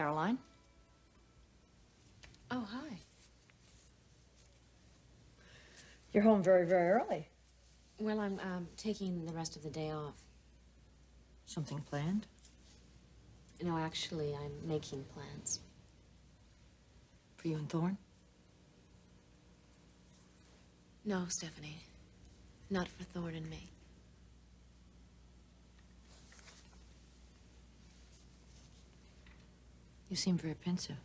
Caroline. Oh, hi. You're home very, very early. Well, I'm taking the rest of the day off. Something planned? No, actually, I'm making plans. For you and Thorne? No, Stephanie. Not for Thorne and me. You seem very pensive.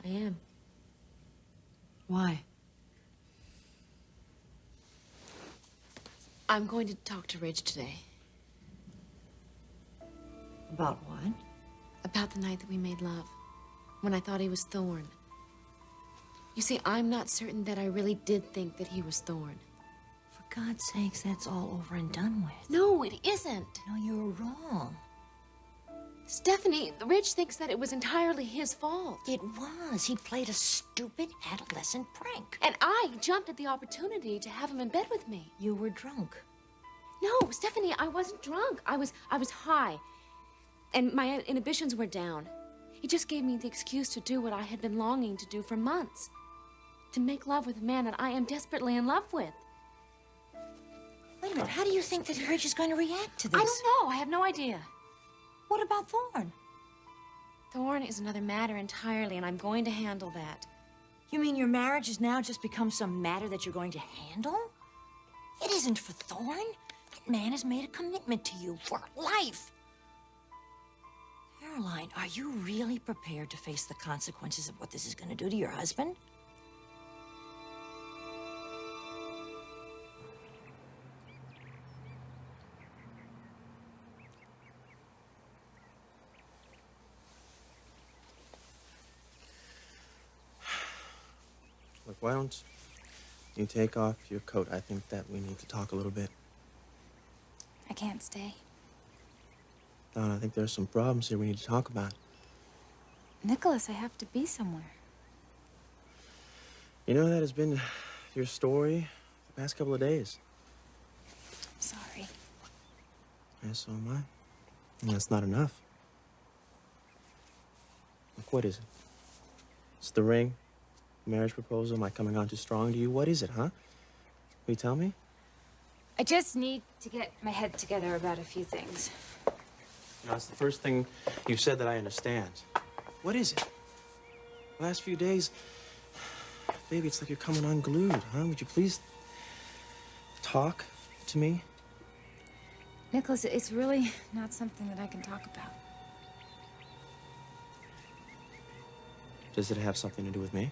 I am. Why? I'm going to talk to Ridge today. About what? About the night that we made love. When I thought he was Thorne. You see, I'm not certain that I really did think that he was Thorne. For God's sakes, that's all over and done with. No, it isn't. No, you're wrong. Stephanie, Ridge thinks that it was entirely his fault. It was. He played a stupid adolescent prank. And I jumped at the opportunity to have him in bed with me. You were drunk. No, Stephanie, I wasn't drunk. I was high. And my inhibitions were down. He just gave me the excuse to do what I had been longing to do for months. To make love with a man that I am desperately in love with. Wait a minute, how do you think that Ridge is going to react to this? I don't know. I have no idea. What about Thorne? Thorne is another matter entirely, and I'm going to handle that. You mean your marriage has now just become some matter that you're going to handle? It isn't for Thorne. That man has made a commitment to you for life. Caroline, are you really prepared to face the consequences of what this is going to do to your husband? Look, why don't you take off your coat? I think that we need to talk a little bit. I can't stay. Donna, I think there's some problems here we need to talk about. Nicholas, I have to be somewhere. You know, that has been your story the past couple of days. I'm sorry. Yeah, so am I. And that's not enough. Look, what is it? It's the ring? Marriage proposal? Am I coming on too strong to you? What is it, huh? Will you tell me? I just need to get my head together about a few things. You know, it's the first thing you've said that I understand. What is it? The last few days, baby, it's like you're coming unglued, huh? Would you please talk to me? Nicholas, it's really not something that I can talk about. Does it have something to do with me?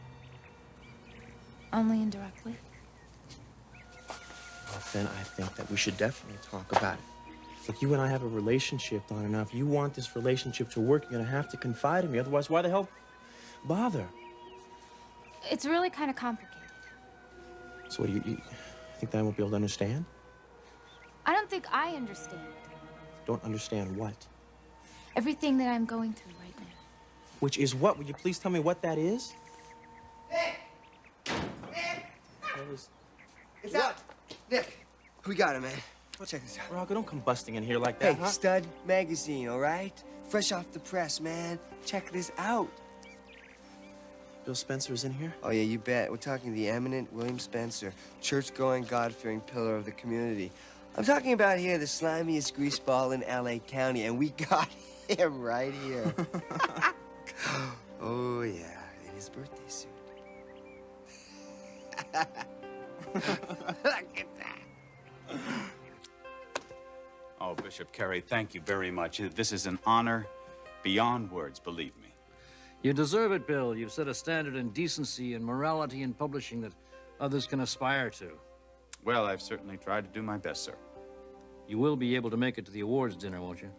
Only indirectly. Well, then I think that we should definitely talk about it. Look, you and I have a relationship, Donna. Now, if you want this relationship to work, you're gonna have to confide in me. Otherwise, why the hell bother? It's really kind of complicated. So what, you think that I won't be able to understand? I don't think I understand. Don't understand what? Everything that I'm going through right now. Which is what? Would you please tell me what that is? Nick! It's out! Nick, we got him, man. Go check this out. Rocco, don't come busting in here like that, Hey, huh? Stud Magazine, all right? Fresh off the press, man. Check this out. Bill Spencer's in here? Oh, yeah, you bet. We're talking the eminent William Spencer, church-going, God-fearing pillar of the community. I'm talking about here the slimiest greaseball in L.A. County, and we got him right here. Oh, yeah, in his birthday suit. Look at that. Oh, Bishop Carey, thank you very much. This is an honor beyond words, believe me. You deserve it, Bill. You've set a standard in decency and morality in publishing that others can aspire to. Well, I've certainly tried to do my best, sir. You will be able to make it to the awards dinner, won't you?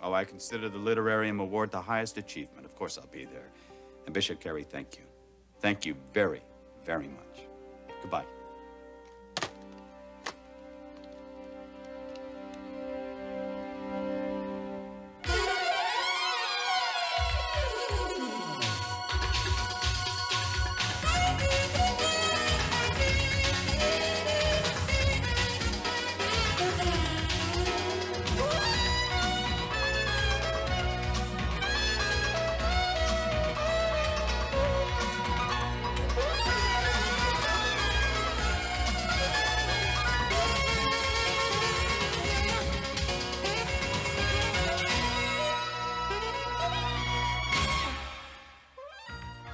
Oh, I consider the Literarium Award the highest achievement. Of course I'll be there. And Bishop Carey, thank you. Thank you very, very much. Goodbye.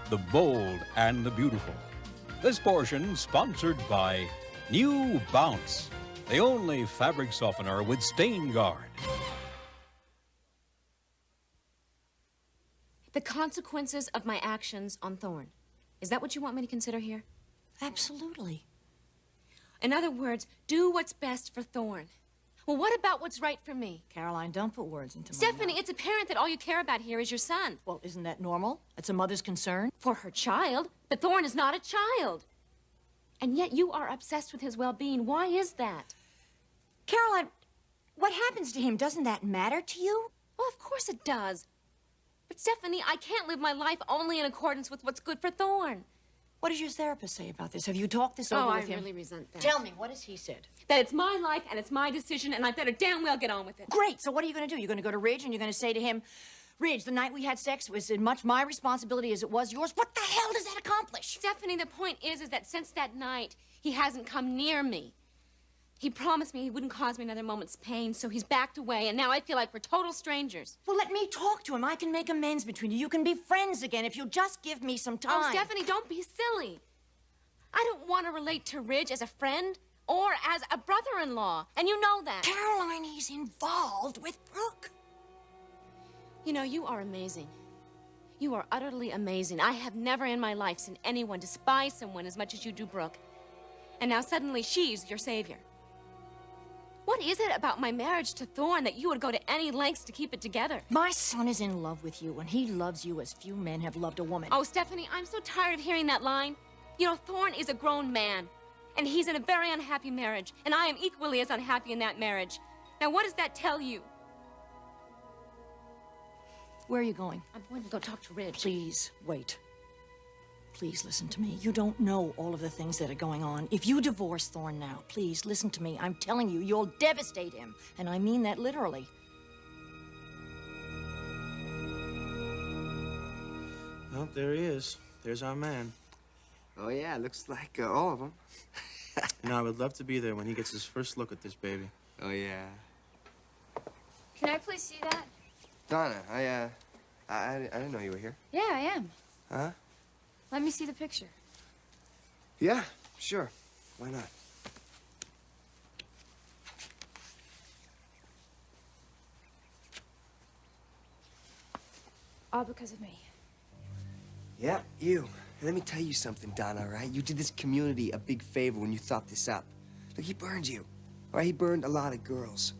the bold and the beautiful. This portion sponsored by New Bounce, the only fabric softener with stain guard. The consequences of my actions on Thorne. Is that what you want me to consider here? Absolutely. In other words, do what's best for Thorne. Well, what about what's right for me? Caroline, don't put words into my Stephanie, mouth. it's apparent that all you care about here is your son. Well, isn't that normal? It's a mother's concern. For her child. But Thorne is not a child. And yet you are obsessed with his well-being. Why is that? Caroline, what happens to him, doesn't that matter to you? Well, of course it does. But Stephanie, I can't live my life only in accordance with what's good for Thorne. What does your therapist say about this? Have you talked this over with him? I really resent that. Tell me, what has he said? That it's my life and it's my decision and I better damn well get on with it. Great, so what are you going to do? You're going to go to Ridge and you're going to say to him, Ridge, the night we had sex was as much my responsibility as it was yours. What the hell does that accomplish? Stephanie, the point is that since that night, he hasn't come near me. He promised me he wouldn't cause me another moment's pain, so he's backed away, and now I feel like we're total strangers. Well, let me talk to him. I can make amends between you. You can be friends again if you'll just give me some time. Oh, Stephanie, don't be silly. I don't want to relate to Ridge as a friend or as a brother-in-law, and you know that. Caroline, he's involved with Brooke. You know, you are amazing. You are utterly amazing. I have never in my life seen anyone despise someone as much as you do Brooke. And now suddenly she's your savior. What is it about my marriage to Thorne that you would go to any lengths to keep it together? My son is in love with you, and he loves you as few men have loved a woman. Oh, Stephanie, I'm so tired of hearing that line. You know, Thorne is a grown man, and he's in a very unhappy marriage, and I am equally as unhappy in that marriage. Now, what does that tell you? Where are you going? I'm going to go talk to Ridge. Please, wait. Please listen to me. You don't know all of the things that are going on. If you divorce Thorne now, please listen to me. I'm telling you, you'll devastate him. And I mean that literally. Well, there he is. There's our man. Oh, yeah, looks like all of them. Now, I would love to be there when he gets his first look at this baby. Oh, yeah. Can I please see that? Donna, I didn't know you were here. Yeah, I am. Huh? Let me see the picture. Yeah, sure. Why not? All because of me. Yeah, you. And let me tell you something, Donna, all right? You did this community a big favor when you thought this up. Look, he burned you. All right, he burned a lot of girls.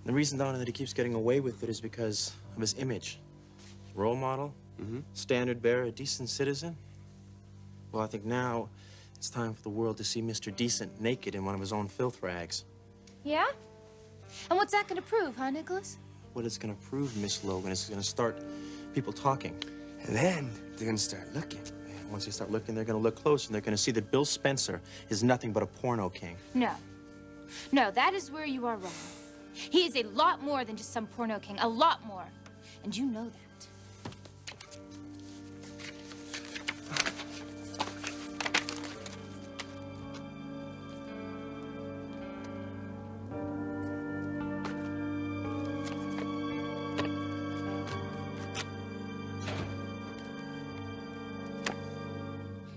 The reason, Donna, that he keeps getting away with it is because of his image. Role model, standard bearer, a decent citizen. Well, I think now it's time for the world to see Mr. Decent naked in one of his own filth rags. Yeah? And what's that gonna prove, huh, Nicholas? What it's gonna prove, Miss Logan, is it's gonna start people talking. And then they're gonna start looking. And once they start looking, they're gonna look close and they're gonna see that Bill Spencer is nothing but a porno king. No. No, that is where you are wrong. He is a lot more than just some porno king. A lot more. And you know that.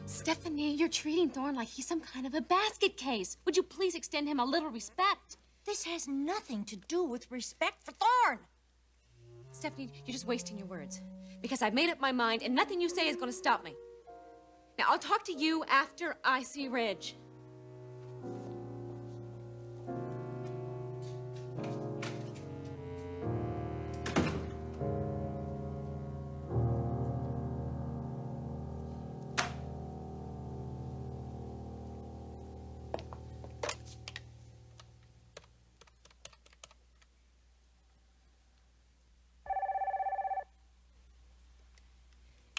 Stephanie, you're treating Thorne like he's some kind of a basket case. Would you please extend him a little respect? This has nothing to do with respect for Thorne. Stephanie, you're just wasting your words. Because I've made up my mind and nothing you say is going to stop me. Now, I'll talk to you after I see Ridge.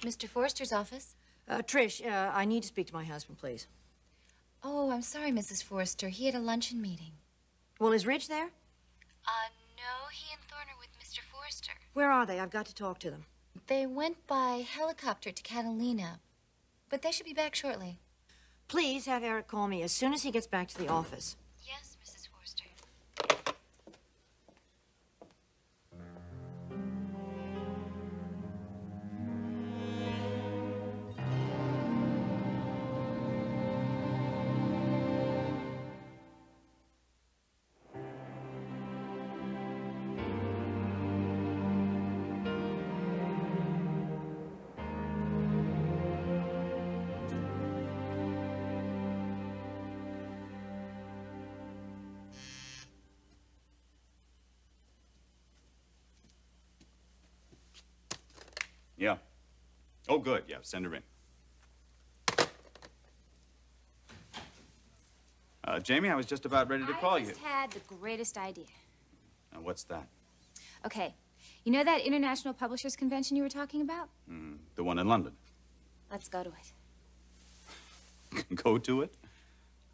Mr. Forrester's office? Trish, I need to speak to my husband, please. Oh, I'm sorry, Mrs. Forrester. He had a luncheon meeting. Well, is Ridge there? No, he and Thorne are with Mr. Forrester. Where are they? I've got to talk to them. They went by helicopter to Catalina, but they should be back shortly. Please have Eric call me as soon as he gets back to the office. Yes, Mrs. Forrester. Yeah. Oh, good. Yeah, send her in. Jamie, I was just about ready to call you. I just had the greatest idea. What's that? Okay, you know that International Publishers Convention you were talking about? The one in London. Let's go to it. Go to it?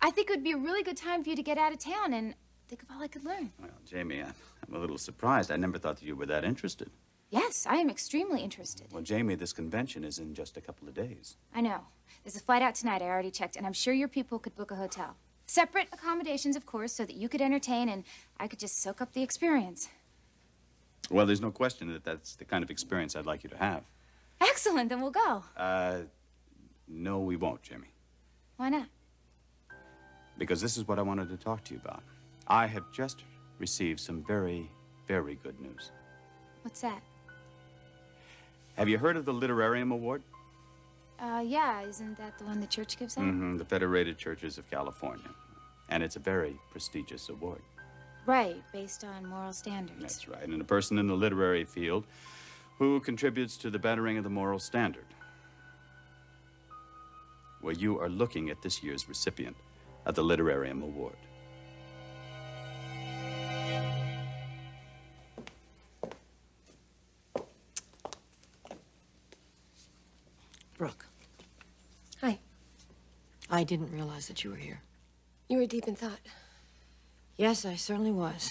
I think it would be a really good time for you to get out of town and think of all I could learn. Well, Jamie, I'm a little surprised. I never thought that you were that interested. Yes, I am extremely interested. Well, Jamie, this convention is in just a couple of days. I know. There's a flight out tonight. I already checked, and I'm sure your people could book a hotel. Separate accommodations, of course, so that you could entertain and I could just soak up the experience. Well, there's no question that that's the kind of experience I'd like you to have. Excellent, then we'll go. No, we won't, Jamie. Why not? Because this is what I wanted to talk to you about. I have just received some very, very good news. What's that? Have you heard of the Literarium Award? Yeah, isn't that the one the church gives out? Mm-hmm, the Federated Churches of California. And it's a very prestigious award. Right, based on moral standards. That's right, and a person in the literary field who contributes to the bettering of the moral standard. Well, you are looking at this year's recipient of the Literarium Award. Brooke. Hi. I didn't realize that you were here. You were deep in thought. Yes, I certainly was.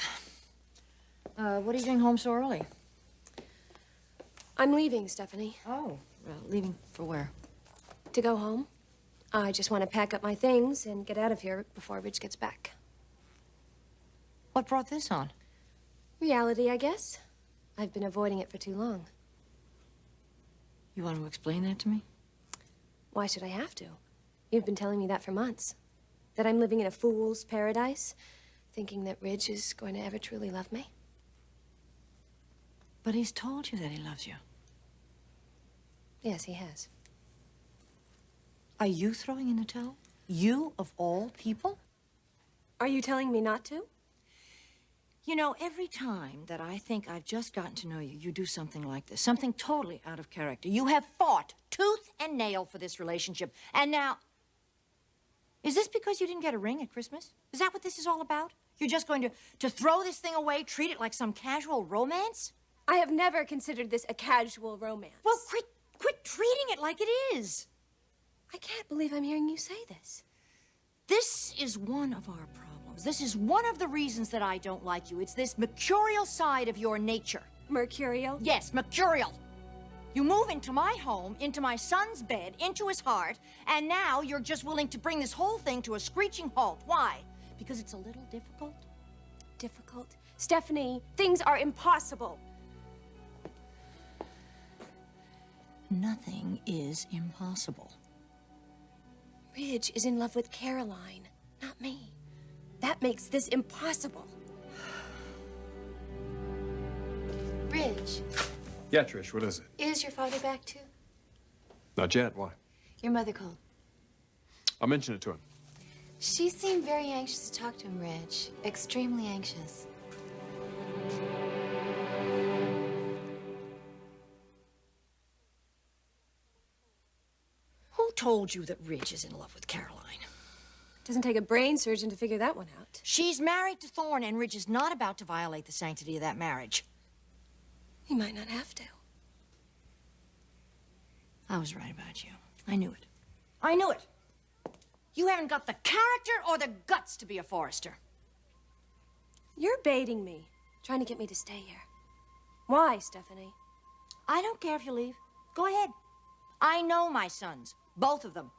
What are you doing home so early? I'm leaving, Stephanie. Oh, leaving for where? To go home. I just want to pack up my things and get out of here before Ridge gets back. What brought this on? Reality, I guess. I've been avoiding it for too long. You want to explain that to me? Why should I have to? You've been telling me that for months. That I'm living in a fool's paradise, thinking that Ridge is going to ever truly love me. But he's told you that he loves you. Yes, he has. Are you throwing in the towel? You, of all people? Are you telling me not to? You know, every time that I think I've just gotten to know you, you do something like this. Something totally out of character. You have fought tooth and nail for this relationship. And now... Is this because you didn't get a ring at Christmas? Is that what this is all about? You're just going to throw this thing away, treat it like some casual romance? I have never considered this a casual romance. Well, quit treating it like it is. I can't believe I'm hearing you say this. This is one of our problems. This is one of the reasons that I don't like you. It's this mercurial side of your nature. Mercurial? Yes, mercurial. You move into my home, into my son's bed, into his heart, and now you're just willing to bring this whole thing to a screeching halt. Why? Because it's a little difficult? Difficult? Stephanie, things are impossible. Nothing is impossible. Ridge is in love with Caroline, not me. That makes this impossible. Ridge, Yeah, Trish, what is it? is your father back too? Not yet. Why? Your mother called. I'll mention it to him. She seemed very anxious to talk to him, Ridge. Extremely anxious. Who told you that Ridge is in love with Caroline? Doesn't take a brain surgeon to figure that one out. She's married to Thorne, and Ridge is not about to violate the sanctity of that marriage. He might not have to. I was right about you. I knew it. I knew it. You haven't got the character or the guts to be a Forrester. You're baiting me, trying to get me to stay here. Why, Stephanie? I don't care if you leave. Go ahead. I know my sons, both of them.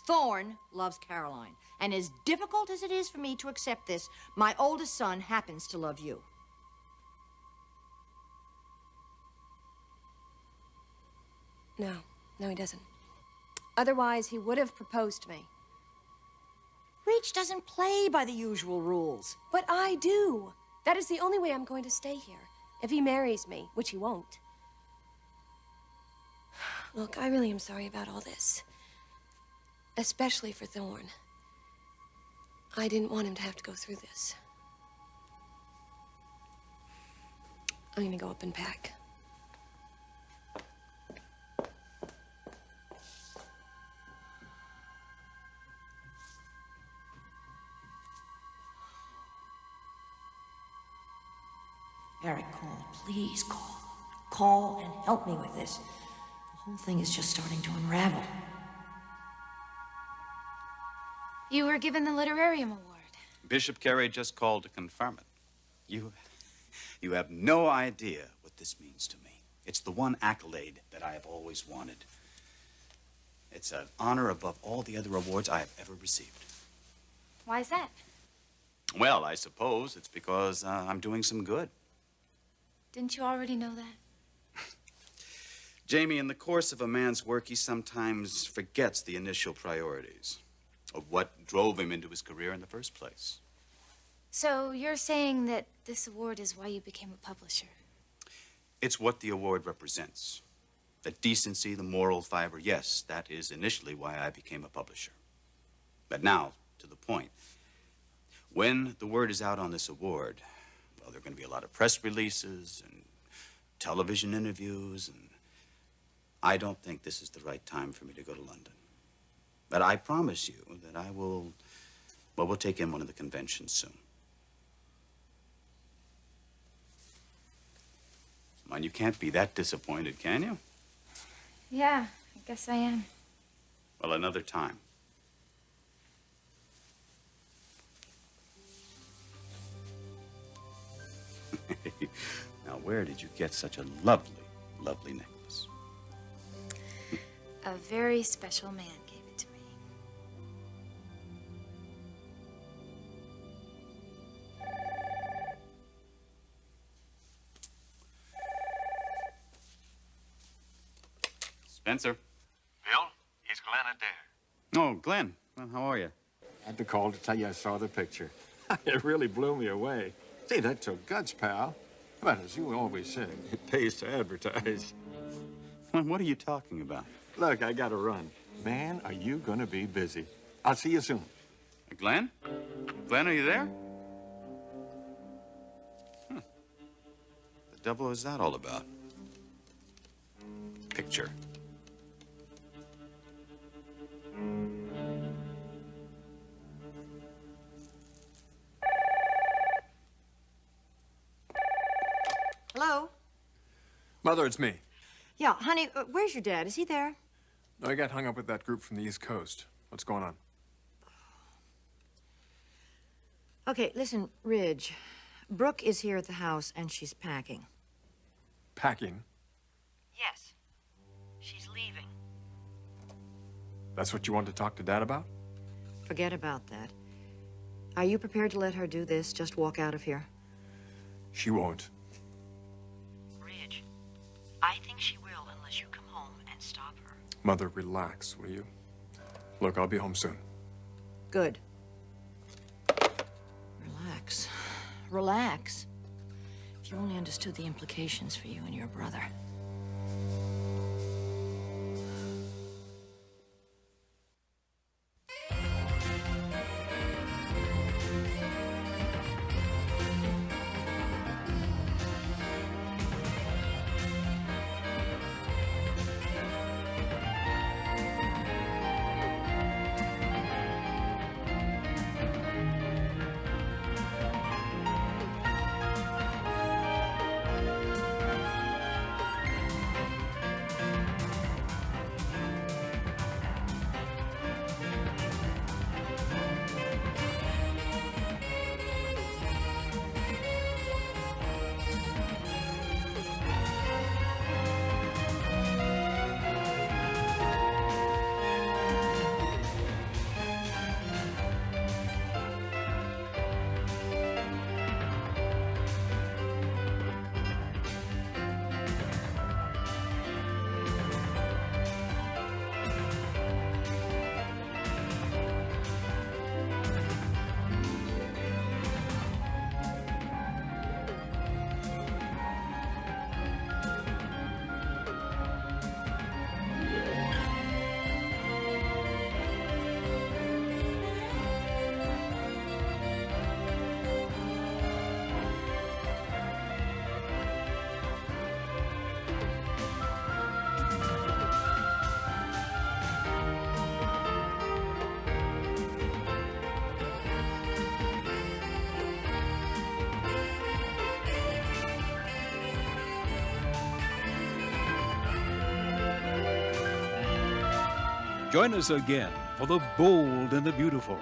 Thorne loves Caroline, and as difficult as it is for me to accept this, my oldest son happens to love you. No, he doesn't. Otherwise, he would have proposed to me. Ridge doesn't play by the usual rules. But I do. That is the only way I'm going to stay here. If he marries me, which he won't. Look, I really am sorry about all this. Especially for Thorne. I didn't want him to have to go through this. I'm gonna go up and pack. please call. Call and help me with this. The whole thing is just starting to unravel. You were given the Literarium Award. Bishop Carey just called to confirm it. You have no idea what this means to me. It's the one accolade that I have always wanted. It's an honor above all the other awards I have ever received. Why is that? Well, I suppose it's because I'm doing some good. Didn't you already know that? Jamie, in the course of a man's work, he sometimes forgets the initial priorities of what drove him into his career in the first place. So you're saying that this award is why you became a publisher? It's what the award represents. The decency, the moral fiber, yes, that is initially why I became a publisher. But now, to the point. When the word is out on this award, well, there are going to be a lot of press releases and television interviews, and I don't think this is the right time for me to go to London. But I promise you that I will, well, we'll take in one of the conventions soon. Mind, you can't be that disappointed, can you? Yeah, I guess I am. Well, another time. Now, where did you get such a lovely, lovely necklace? A very special man gave it to me. Spencer. Bill, he's Glenn Adair. Oh, Glenn. Well, how are you? I had to call to tell you I saw the picture. It really blew me away. Say, that took guts, pal. But as you always say, it pays to advertise. What are you talking about? Look, I gotta run. Man, are you gonna be busy. I'll see you soon. Glenn? Glenn, are you there? The devil is that all about? Picture. Hello? Mother, it's me. Yeah, honey, where's your dad? Is he there? No, I got hung up with that group from the East Coast. What's going on? Okay, listen, Ridge. Brooke is here at the house, and she's packing. Packing? Yes. She's leaving. That's what you want to talk to Dad about? Forget about that. Are you prepared to let her do this? Just walk out of here? She won't. Ridge, I think she will unless you come home and stop her. Mother, relax, will you? Look, I'll be home soon. Good. Relax. Relax. If you only understood the implications for you and your brother. Join us again for The Bold and the Beautiful,